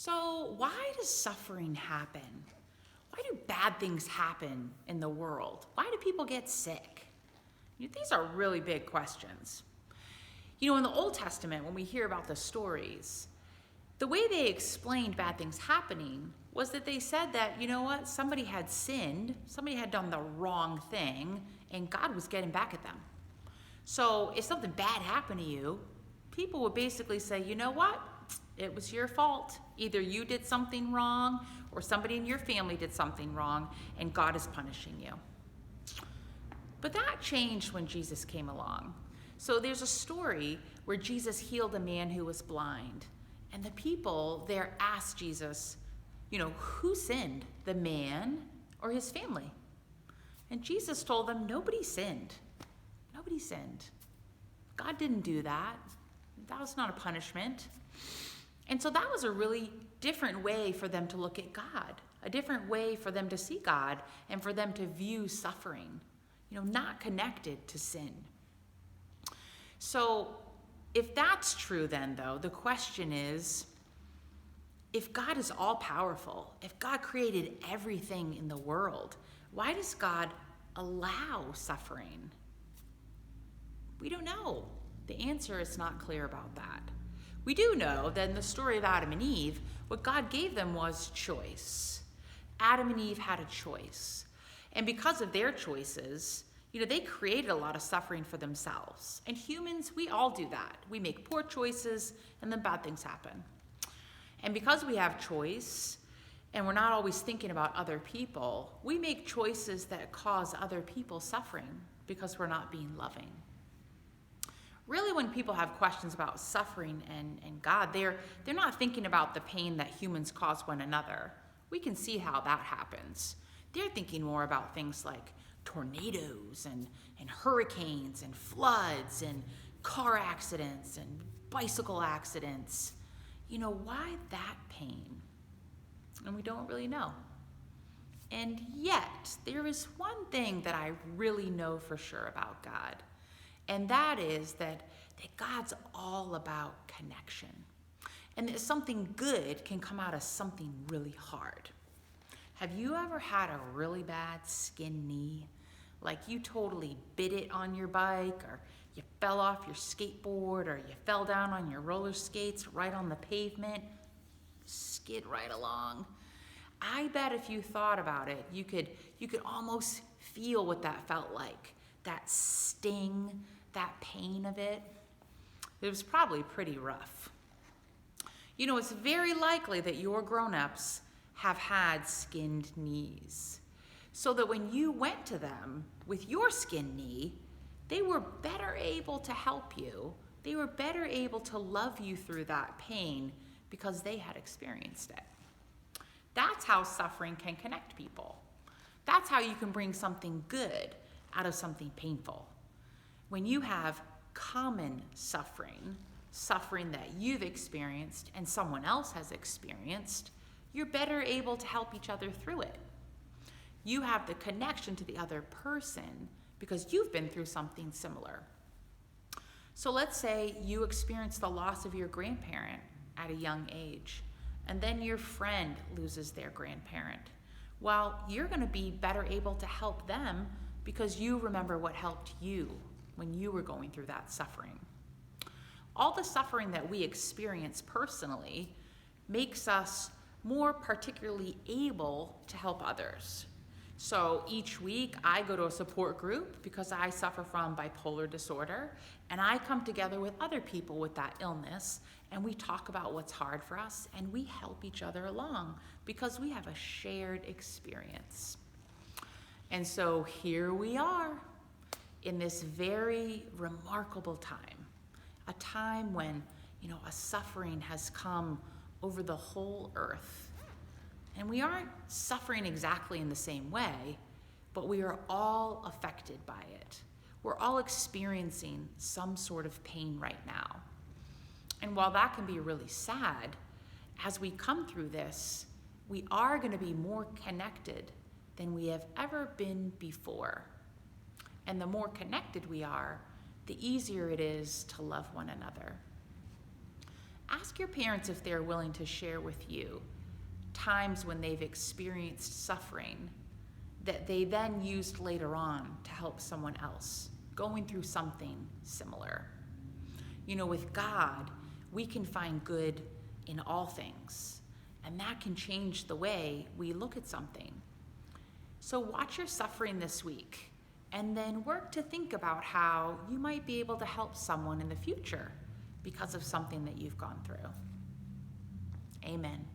So why does suffering happen? Why do bad things happen in the world? Why do people get sick? These are really big questions. In the Old Testament, when we hear about the stories, the way they explained bad things happening was that they said that, somebody had sinned, somebody had done the wrong thing, and God was getting back at them. So if something bad happened to you, people would basically say, you know what? It was your fault. Either you did something wrong or somebody in your family did something wrong, and God is punishing you. But that changed when Jesus came along. So there's a story where Jesus healed a man who was blind. And the people there asked Jesus, who sinned, the man or his family? And Jesus told them, nobody sinned. Nobody sinned. God didn't do that. That was not a punishment. And so that was a really different way for them to look at God, a different way for them to see God and for them to view suffering, not connected to sin. So if that's true then, though, the question is, if God is all-powerful, if God created everything in the world, why does God allow suffering? We don't know. The answer is not clear about that. We do know that in the story of Adam and Eve, what God gave them was choice. Adam and Eve had a choice. And because of their choices, they created a lot of suffering for themselves. And humans, we all do that. We make poor choices, and then bad things happen. And because we have choice, and we're not always thinking about other people, we make choices that cause other people suffering because we're not being loving. Really, when people have questions about suffering and God, they're not thinking about the pain that humans cause one another. We can see how that happens. They're thinking more about things like tornadoes and hurricanes and floods and car accidents and bicycle accidents. Why that pain? And we don't really know. And yet, there is one thing that I really know for sure about God. And that is that God's all about connection. And that something good can come out of something really hard. Have you ever had a really bad skin knee? Like you totally bit it on your bike, or you fell off your skateboard, or you fell down on your roller skates right on the pavement, skid right along. I bet if you thought about it, you could almost feel what that felt like. That sting, that pain of it. It was probably pretty rough. It's very likely that your grown-ups have had skinned knees, so that when you went to them with your skinned knee, they were better able to help you. They were better able to love you through that pain because they had experienced it. That's how suffering can connect people. That's how you can bring something good out of something painful. When you have common suffering that you've experienced and someone else has experienced, you're better able to help each other through it. You have the connection to the other person because you've been through something similar. So let's say you experience the loss of your grandparent at a young age, and then your friend loses their grandparent. Well, you're going to be better able to help them because you remember what helped you when you were going through that suffering. All the suffering that we experience personally makes us more particularly able to help others. So each week I go to a support group because I suffer from bipolar disorder, and I come together with other people with that illness, and we talk about what's hard for us, and we help each other along because we have a shared experience. And so here we are in this very remarkable time, a time when, a suffering has come over the whole earth. And we aren't suffering exactly in the same way, but we are all affected by it. We're all experiencing some sort of pain right now. And while that can be really sad, as we come through this, we are going to be more connected than we have ever been before. And the more connected we are, the easier it is to love one another. Ask your parents if they're willing to share with you times when they've experienced suffering that they then used later on to help someone else going through something similar. With God, we can find good in all things, and that can change the way we look at something. So watch your suffering this week, and then work to think about how you might be able to help someone in the future because of something that you've gone through. Amen.